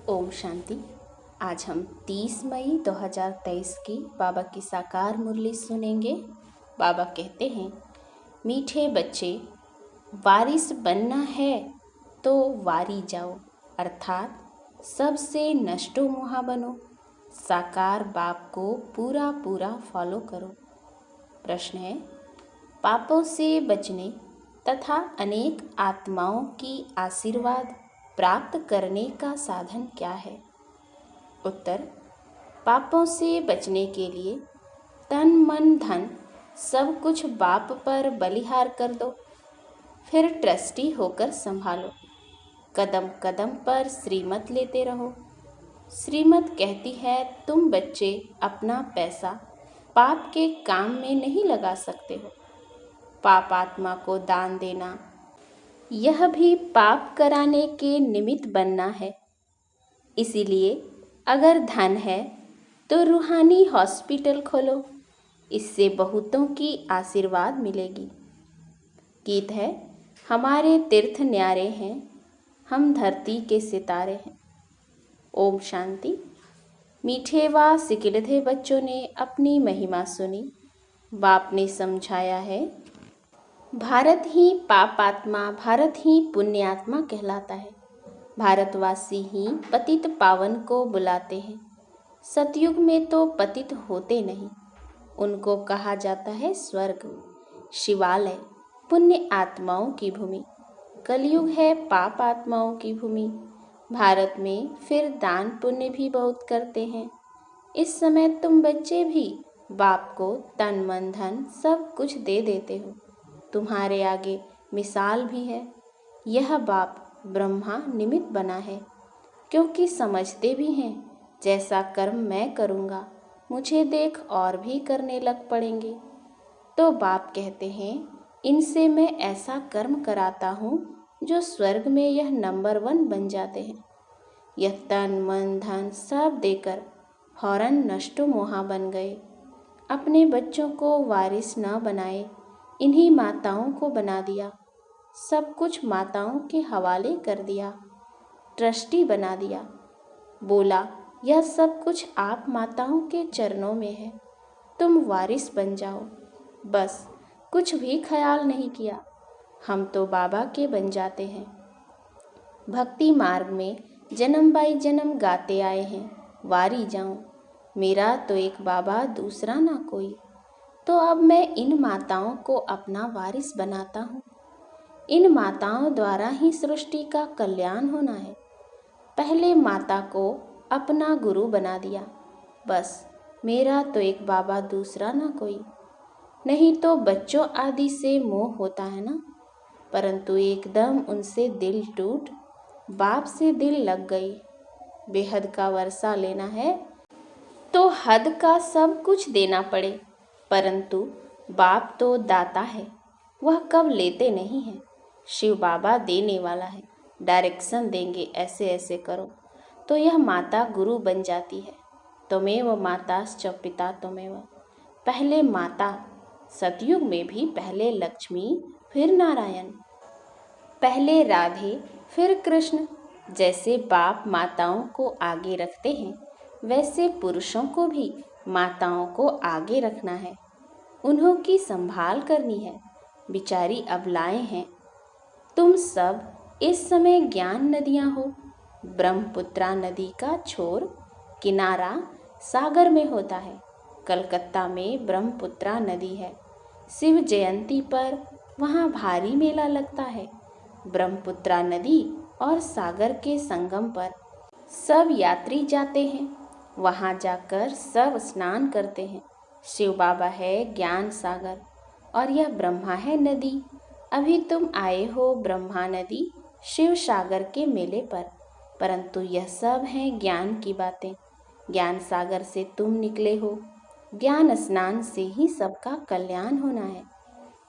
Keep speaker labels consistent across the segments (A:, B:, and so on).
A: ओम शांति। आज हम 30 मई 2023 की बाबा की साकार मुरली सुनेंगे। बाबा कहते हैं, मीठे बच्चे, वारिस बनना है तो वारी जाओ, अर्थात सबसे नष्टो मोहा बनो। साकार बाप को पूरा पूरा फॉलो करो। प्रश्न है, पापों से बचने तथा अनेक आत्माओं की आशीर्वाद प्राप्त करने का साधन क्या है? उत्तर, पापों से बचने के लिए तन मन धन सब कुछ बाप पर बलिहार कर दो, फिर ट्रस्टी होकर संभालो। कदम कदम पर श्रीमत लेते रहो। श्रीमत कहती है, तुम बच्चे अपना पैसा पाप के काम में नहीं लगा सकते हो। पाप आत्मा को दान देना, यह भी पाप कराने के निमित्त बनना है। इसीलिए अगर धन है तो रूहानी हॉस्पिटल खोलो, इससे बहुतों की आशीर्वाद मिलेगी। गीत है, हमारे तीर्थ न्यारे हैं, हम धरती के सितारे हैं। ओम शांति। मीठे व सिकिलधे बच्चों ने अपनी महिमा सुनी। बाप ने समझाया है, भारत ही पापात्मा, भारत ही पुण्यात्मा कहलाता है। भारतवासी ही पतित पावन को बुलाते हैं। सतयुग में तो पतित होते नहीं, उनको कहा जाता है स्वर्ग, शिवालय, पुण्य आत्माओं की भूमि। कलयुग है पाप आत्माओं की भूमि। भारत में फिर दान पुण्य भी बहुत करते हैं। इस समय तुम बच्चे भी बाप को तन मन धन सब कुछ दे देते हो। तुम्हारे आगे मिसाल भी है। यह बाप ब्रह्मा निमित्त बना है, क्योंकि समझते भी हैं जैसा कर्म मैं करूँगा मुझे देख और भी करने लग पड़ेंगे। तो बाप कहते हैं, इनसे मैं ऐसा कर्म कराता हूँ जो स्वर्ग में यह नंबर 1 बन जाते हैं। यह तन मन धन सब देकर फौरन नष्टो मोहा बन गए। अपने बच्चों को वारिस न बनाए, इन्हीं माताओं को बना दिया। सब कुछ माताओं के हवाले कर दिया, ट्रस्टी बना दिया। बोला, यह सब कुछ आप माताओं के चरणों में है, तुम वारिस बन जाओ। बस कुछ भी ख्याल नहीं किया, हम तो बाबा के बन जाते हैं। भक्ति मार्ग में जन्म बाई जन्म गाते आए हैं, वारी जाऊं, मेरा तो एक बाबा दूसरा ना कोई। तो अब मैं इन माताओं को अपना वारिस बनाता हूँ। इन माताओं द्वारा ही सृष्टि का कल्याण होना है। पहले माता को अपना गुरु बना दिया। बस मेरा तो एक बाबा दूसरा ना कोई। नहीं तो बच्चों आदि से मोह होता है ना, परंतु एकदम उनसे दिल टूट बाप से दिल लग गई। बेहद का वर्षा लेना है तो हद का सब कुछ देना पड़े, परंतु बाप तो दाता है, वह कब लेते नहीं हैं। शिव बाबा देने वाला है, डायरेक्शन देंगे, ऐसे ऐसे करो, तो यह माता गुरु बन जाती है। त्वमेव माताश्च पिता त्वमेव। पहले माता, सतयुग में भी पहले लक्ष्मी फिर नारायण, पहले राधे फिर कृष्ण। जैसे बाप माताओं को आगे रखते हैं, वैसे पुरुषों को भी माताओं को आगे रखना है, उन्हों की संभाल करनी है। बिचारी अबलाएं हैं। तुम सब इस समय ज्ञान नदियां हो। ब्रह्मपुत्रा नदी का छोर किनारा सागर में होता है। कलकत्ता में ब्रह्मपुत्रा नदी है। शिव जयंती पर वहाँ भारी मेला लगता है। ब्रह्मपुत्रा नदी और सागर के संगम पर सब यात्री जाते हैं। वहाँ जाकर सब स्नान करते हैं। शिव बाबा है ज्ञान सागर और यह ब्रह्मा है नदी। अभी तुम आए हो ब्रह्मा नदी शिव सागर के मेले पर, परंतु यह सब हैं ज्ञान की बातें। ज्ञान सागर से तुम निकले हो। ज्ञान स्नान से ही सबका कल्याण होना है,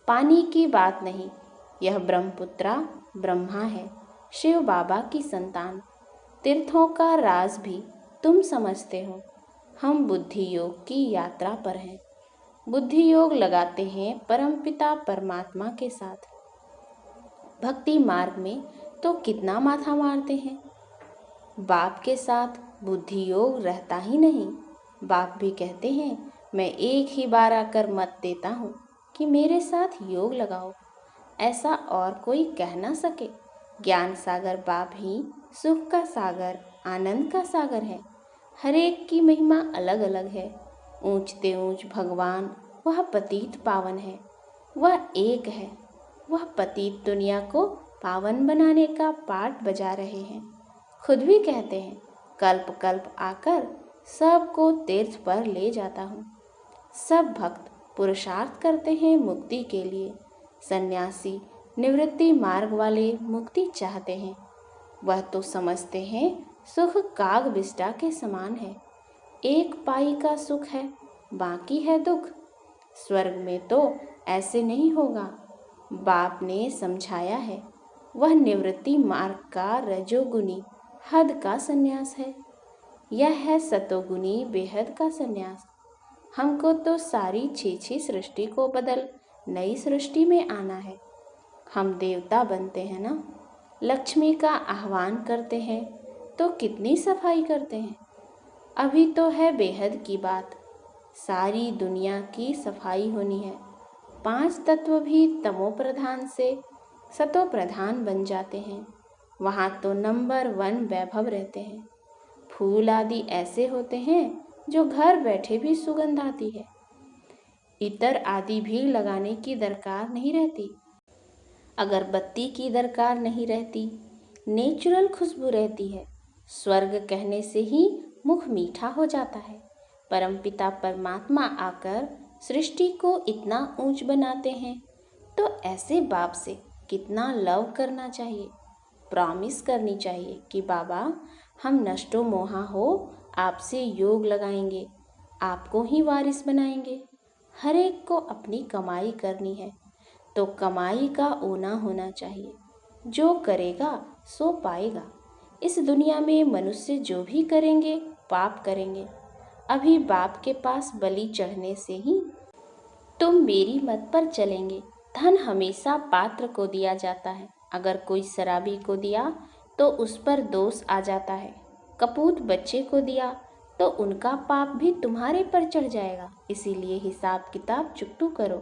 A: पानी की बात नहीं। यह ब्रह्मपुत्रा ब्रह्मा है, शिव बाबा की संतान। तीर्थों का राज भी तुम समझते हो। हम बुद्धि योग की यात्रा पर हैं। बुद्धि योग लगाते हैं परमपिता परमात्मा के साथ। भक्ति मार्ग में तो कितना माथा मारते हैं। बाप के साथ बुद्धि योग रहता ही नहीं। बाप भी कहते हैं, मैं एक ही बार आकर मत देता हूँ कि मेरे साथ योग लगाओ। ऐसा और कोई कह ना सके। ज्ञान सागर बाप ही सुख का सागर, आनंद का सागर है। हर एक की महिमा अलग अलग है। ऊंचते ऊंच भगवान वह पतित पावन है। वह एक है। वह पतित दुनिया को पावन बनाने का पाठ बजा रहे हैं। खुद भी कहते हैं, कल्प कल्प आकर सबको तीर्थ पर ले जाता हूँ। सब भक्त पुरुषार्थ करते हैं मुक्ति के लिए। सन्यासी निवृत्ति मार्ग वाले मुक्ति चाहते हैं। वह तो समझते हैं सुख काग बिष्टा के समान है। एक पाई का सुख है, बाकी है दुख। स्वर्ग में तो ऐसे नहीं होगा। बाप ने समझाया है, वह निवृत्ति मार्ग का रजोगुनी हद का सन्यास है। यह है सतोगुनी बेहद का सन्यास। हमको तो सारी छी सृष्टि को बदल नई सृष्टि में आना है। हम देवता बनते हैं ना, लक्ष्मी का आह्वान करते हैं तो कितनी सफाई करते हैं। अभी तो है बेहद की बात, सारी दुनिया की सफाई होनी है। 5 तत्व भी तमो प्रधान से सतो प्रधान बन जाते हैं। वहाँ तो नंबर 1 वैभव रहते हैं। फूल आदि ऐसे होते हैं जो घर बैठे भी सुगंध आती है। इतर आदि भी लगाने की दरकार नहीं रहती। अगरबत्ती की दरकार नहीं रहती। नेचुरल खुशबू रहती है। स्वर्ग कहने से ही मुख मीठा हो जाता है। परमपिता परमात्मा आकर सृष्टि को इतना ऊंच बनाते हैं, तो ऐसे बाप से कितना लव करना चाहिए। प्रॉमिस करनी चाहिए कि बाबा, हम नष्टो मोहा हो आपसे योग लगाएंगे, आपको ही वारिस बनाएंगे। हर एक को अपनी कमाई करनी है, तो कमाई का ओना होना चाहिए। जो करेगा सो पाएगा। इस दुनिया में मनुष्य जो भी करेंगे पाप करेंगे। अभी बाप के पास बलि चढ़ने से ही तुम मेरी मत पर चलेंगे। धन हमेशा पात्र को दिया जाता है। अगर कोई शराबी को दिया तो उस पर दोष आ जाता है। कपूत बच्चे को दिया तो उनका पाप भी तुम्हारे पर चढ़ जाएगा। इसीलिए हिसाब किताब चुकतू करो।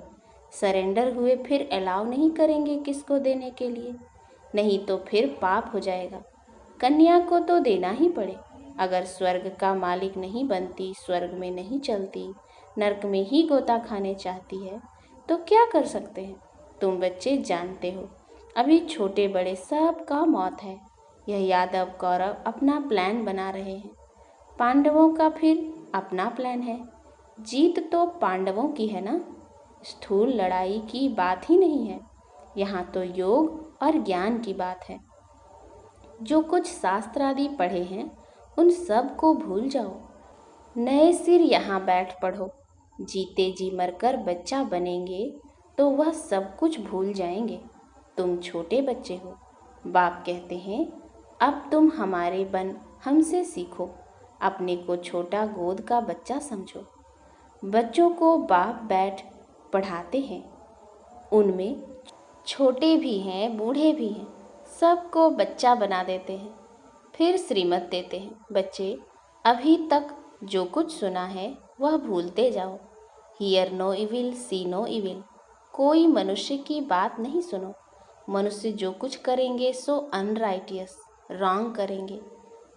A: सरेंडर हुए फिर अलाउ नहीं करेंगे किसको देने के लिए, नहीं तो फिर पाप हो जाएगा। कन्या को तो देना ही पड़े। अगर स्वर्ग का मालिक नहीं बनती, स्वर्ग में नहीं चलती, नरक में ही गोता खाने चाहती है, तो क्या कर सकते हैं। तुम बच्चे जानते हो, अभी छोटे बड़े सब का मौत है। यह यादव कौरव अपना प्लान बना रहे हैं। पांडवों का फिर अपना प्लान है। जीत तो पांडवों की है ना। स्थूल लड़ाई की बात ही नहीं है। यहाँ तो योग और ज्ञान की बात है। जो कुछ शास्त्र आदि पढ़े हैं उन सब को भूल जाओ। नए सिर यहाँ बैठ पढ़ो। जीते जी मरकर बच्चा बनेंगे तो वह सब कुछ भूल जाएंगे। तुम छोटे बच्चे हो। बाप कहते हैं, अब तुम हमारे बन हमसे सीखो। अपने को छोटा गोद का बच्चा समझो। बच्चों को बाप बैठ पढ़ाते हैं। उनमें छोटे भी हैं, बूढ़े भी हैं, सबको बच्चा बना देते हैं। फिर श्रीमत देते हैं, बच्चे अभी तक जो कुछ सुना है वह भूलते जाओ। Hear no evil, see no evil. कोई मनुष्य की बात नहीं सुनो। मनुष्य जो कुछ करेंगे सो अनराइटियस, रॉन्ग करेंगे।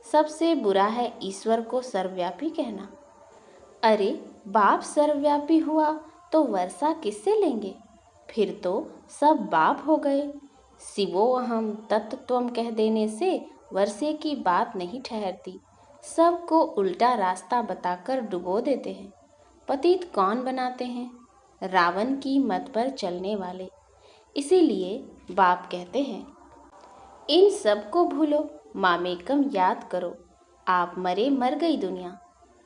A: सबसे बुरा है ईश्वर को सर्वव्यापी कहना। अरे बाप सर्वव्यापी हुआ तो वर्षा किससे लेंगे। फिर तो सब बाप हो गए। शिवोऽहं तत्त्वम् कह देने से वर्षे की बात नहीं ठहरती। सबको उल्टा रास्ता बताकर डुबो देते हैं। पतित कौन बनाते हैं? रावण की मत पर चलने वाले। इसीलिए बाप कहते हैं, इन सब को भूलो, मामेकम याद करो। आप मरे मर गई दुनिया।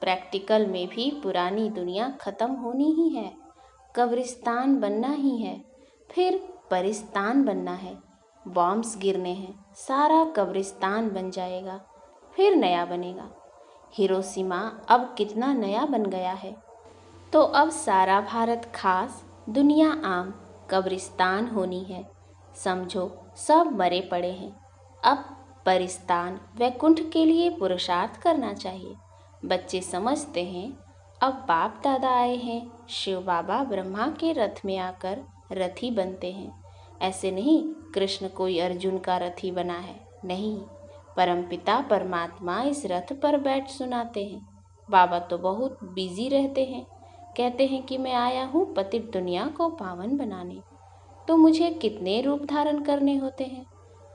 A: प्रैक्टिकल में भी पुरानी दुनिया खत्म होनी ही है। कब्रिस्तान बनना ही है, फिर परिस्तान बनना है। बॉम्ब्स गिरने हैं, सारा कब्रिस्तान बन जाएगा, फिर नया बनेगा। हिरोशिमा अब कितना नया बन गया है। तो अब सारा भारत खास, दुनिया आम कब्रिस्तान होनी है। समझो सब मरे पड़े हैं। अब पर स्थान वैकुंठ के लिए पुरुषार्थ करना चाहिए। बच्चे समझते हैं अब बाप दादा आए हैं, शिव बाबा ब्रह्मा के रथ में आकर रथी बनते हैं। ऐसे नहीं कृष्ण कोई अर्जुन का रथी बना है, नहीं, परमपिता परमात्मा इस रथ पर बैठ सुनाते हैं। बाबा तो बहुत बिजी रहते हैं, कहते हैं कि मैं आया हूँ पतित दुनिया को पावन बनाने। तो मुझे कितने रूप धारण करने होते हैं।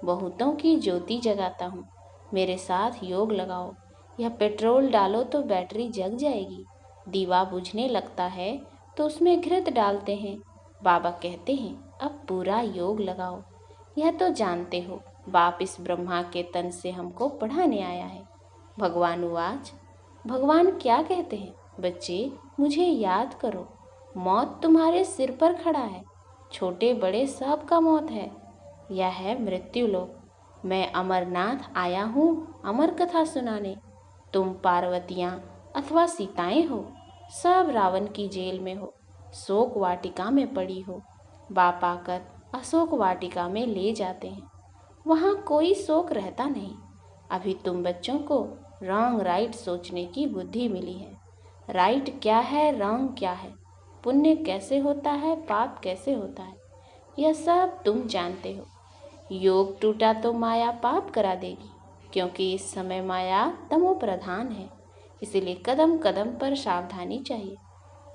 A: बहुतों की ज्योति जगाता हूँ, मेरे साथ योग लगाओ। यह पेट्रोल डालो तो बैटरी जग जाएगी, दीवा बुझने लगता है तो उसमें घृत डालते हैं। बाबा कहते हैं अब पूरा योग लगाओ। यह तो जानते हो बाप इस ब्रह्मा के तन से हमको पढ़ाने आया है। भगवान उवाच, भगवान क्या कहते हैं, बच्चे मुझे याद करो, मौत तुम्हारे सिर पर खड़ा है, छोटे बड़े सब का मौत है। यह है मृत्यु लोक। मैं अमरनाथ आया हूँ अमर कथा सुनाने। तुम पार्वतियाँ अथवा सीताएं हो, सब रावण की जेल में हो, शोक वाटिका में पड़ी हो। बाप आकर अशोक वाटिका में ले जाते हैं, वहाँ कोई शोक रहता नहीं। अभी तुम बच्चों को रॉन्ग राइट सोचने की बुद्धि मिली है। राइट क्या है, रॉन्ग क्या है, पुण्य कैसे होता है, पाप कैसे होता है, यह सब तुम जानते हो। योग टूटा तो माया पाप करा देगी, क्योंकि इस समय माया तमो प्रधान है। इसलिए कदम कदम पर सावधानी चाहिए।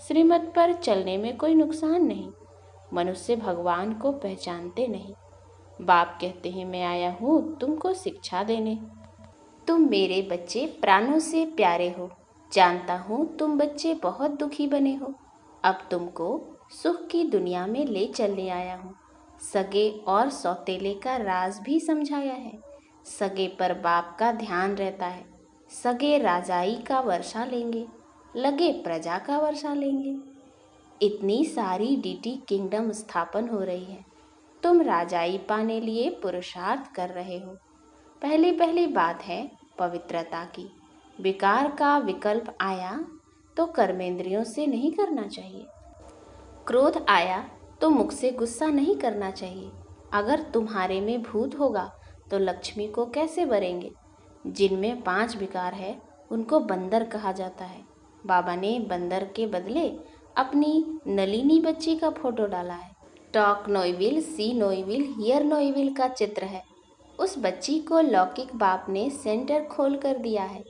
A: श्रीमत पर चलने में कोई नुकसान नहीं। मनुष्य भगवान को पहचानते नहीं। बाप कहते हैं मैं आया हूँ तुमको शिक्षा देने। तुम मेरे बच्चे प्राणों से प्यारे हो। जानता हूँ तुम बच्चे बहुत दुखी बने हो। अब तुमको सुख की दुनिया में ले चलने आया हूँ। सगे और सौतेले का राज भी समझाया है। सगे पर बाप का ध्यान रहता है। सगे राजाई का वर्षा लेंगे, लगे प्रजा का वर्षा लेंगे। इतनी सारी डीटी किंगडम स्थापन हो रही है, तुम राजाई पाने लिए पुरुषार्थ कर रहे हो। पहली पहली बात है पवित्रता की। विकार का विकल्प आया तो कर्मेंद्रियों से नहीं करना चाहिए। क्रोध आया तो मुख से गुस्सा नहीं करना चाहिए। अगर तुम्हारे में भूत होगा तो लक्ष्मी को कैसे भरेंगे। जिनमें 5 विकार है उनको बंदर कहा जाता है। बाबा ने बंदर के बदले अपनी नलिनी बच्ची का फोटो डाला है। टॉक नोइविल, सी नोइविल, हियर नोइविल का चित्र है। उस बच्ची को लौकिक बाप ने सेंटर खोल कर दिया है।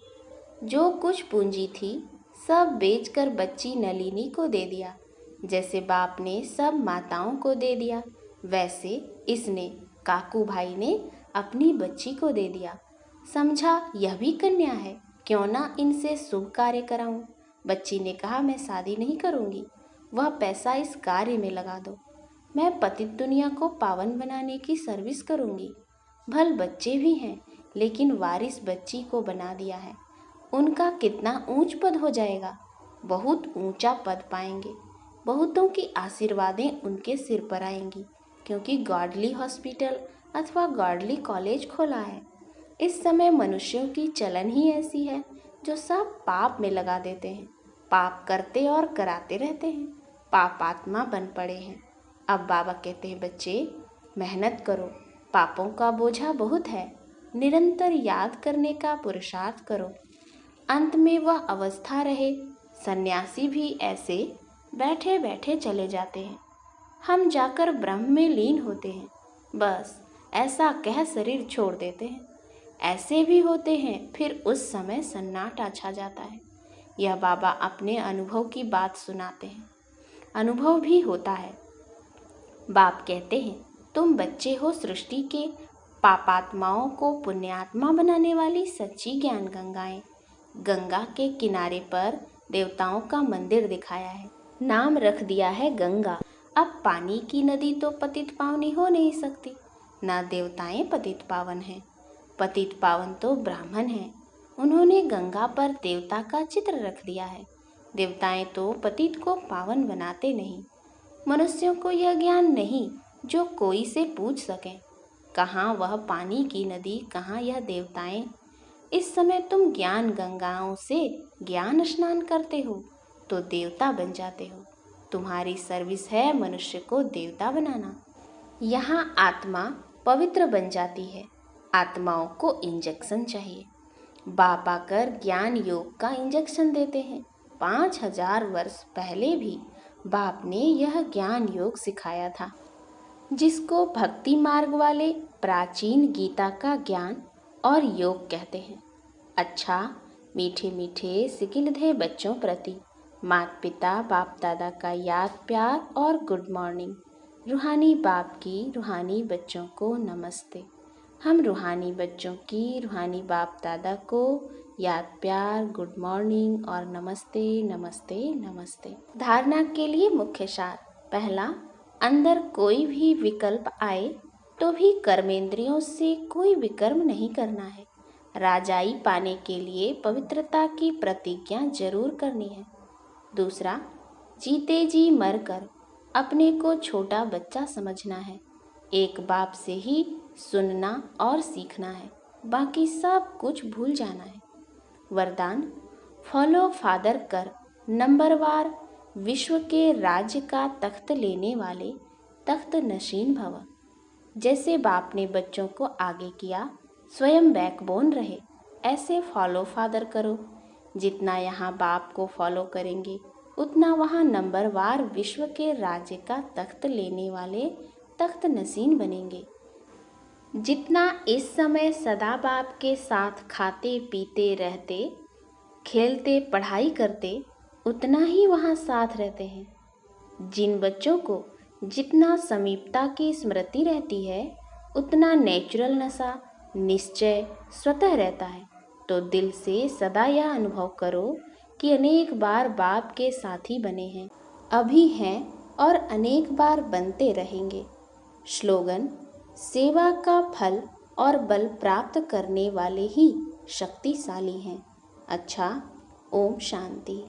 A: जो कुछ पूंजी थी सब बेचकर बच्ची नलिनी को दे दिया। जैसे बाप ने सब माताओं को दे दिया, वैसे इसने काकू भाई ने अपनी बच्ची को दे दिया। समझा यह भी कन्या है, क्यों ना इनसे शुभ कार्य कराऊं। बच्ची ने कहा मैं शादी नहीं करूंगी, वह पैसा इस कार्य में लगा दो। मैं पतित दुनिया को पावन बनाने की सर्विस करूंगी। भल बच्चे भी हैं, लेकिन वारिस बच्ची को बना दिया है। उनका कितना ऊंच पद हो जाएगा, बहुत ऊंचा पद पाएंगे। बहुतों की आशीर्वादें उनके सिर पर आएंगी, क्योंकि गॉडली हॉस्पिटल अथवा गॉडली कॉलेज खोला है। इस समय मनुष्यों की चलन ही ऐसी है जो सब पाप में लगा देते हैं, पाप करते और कराते रहते हैं, पापात्मा बन पड़े हैं। अब बाबा कहते हैं बच्चे मेहनत करो, पापों का बोझा बहुत है, निरंतर याद करने का पुरुषार्थ करो। अंत में वह अवस्था रहे। सन्यासी भी ऐसे बैठे बैठे चले जाते हैं, हम जाकर ब्रह्म में लीन होते हैं, बस ऐसा कह शरीर छोड़ देते हैं। ऐसे भी होते हैं, फिर उस समय सन्नाटा छा जाता है। यह बाबा अपने अनुभव की बात सुनाते हैं, अनुभव भी होता है। बाप कहते हैं तुम बच्चे हो सृष्टि के, पापात्माओं को पुण्यात्मा बनाने वाली सच्ची ज्ञान गंगाएं। गंगा के किनारे पर देवताओं का मंदिर दिखाया है, नाम रख दिया है गंगा। अब पानी की नदी तो पतित पावनी हो नहीं सकती, ना देवताएं पतित पावन हैं। पतित पावन तो ब्राह्मण हैं, उन्होंने गंगा पर देवता का चित्र रख दिया है। देवताएं तो पतित को पावन बनाते नहीं। मनुष्यों को यह ज्ञान नहीं जो कोई से पूछ सकें, कहाँ वह पानी की नदी, कहाँ यह देवताएं। इस समय तुम ज्ञान गंगाओं से ज्ञान स्नान करते हो तो देवता बन जाते हो। तुम्हारी सर्विस है मनुष्य को देवता बनाना। यहाँ आत्मा पवित्र बन जाती है। आत्माओं को इंजेक्शन चाहिए। बाप आकर ज्ञान योग का इंजेक्शन देते हैं। 5000 वर्ष पहले भी बाप ने यह ज्ञान योग सिखाया था, जिसको भक्ति मार्ग वाले प्राचीन गीता का ज्ञान और योग कहते हैं। अच्छा, मीठे मीठे सिकिलधे बच्चों प्रति माता पिता बाप दादा का याद प्यार और गुड मॉर्निंग। रूहानी बाप की रूहानी बच्चों को नमस्ते। हम रूहानी बच्चों की रूहानी बाप दादा को याद प्यार गुड मॉर्निंग और नमस्ते नमस्ते नमस्ते। धारणा के लिए मुख्य सार। पहला, अंदर कोई भी विकल्प आए तो भी कर्मेंद्रियों से कोई विकर्म नहीं करना है। राजाई पाने के लिए पवित्रता की प्रतिज्ञा जरूर करनी है। दूसरा, जीते जी मरकर अपने को छोटा बच्चा समझना है। एक बाप से ही सुनना और सीखना है, बाकी सब कुछ भूल जाना है। वरदान, फॉलो फादर कर नंबरवार विश्व के राज्य का तख्त लेने वाले तख्त नशीन भव। जैसे बाप ने बच्चों को आगे किया, स्वयं बैकबोन रहे, ऐसे फॉलो फादर करो। जितना यहाँ बाप को फॉलो करेंगे उतना वहाँ नंबरवार विश्व के राज्य का तख्त लेने वाले तख्त नसीन बनेंगे। जितना इस समय सदा बाप के साथ खाते पीते रहते, खेलते पढ़ाई करते, उतना ही वहाँ साथ रहते हैं। जिन बच्चों को जितना समीपता की स्मृति रहती है उतना नेचुरल नशा निश्चय स्वतः रहता है, तो दिल से सदा यह अनुभव करो कि अनेक बार बाप के साथी बने हैं, अभी हैं और अनेक बार बनते रहेंगे। स्लोगन, सेवा का फल और बल प्राप्त करने वाले ही शक्तिशाली हैं। अच्छा, ओम शांति।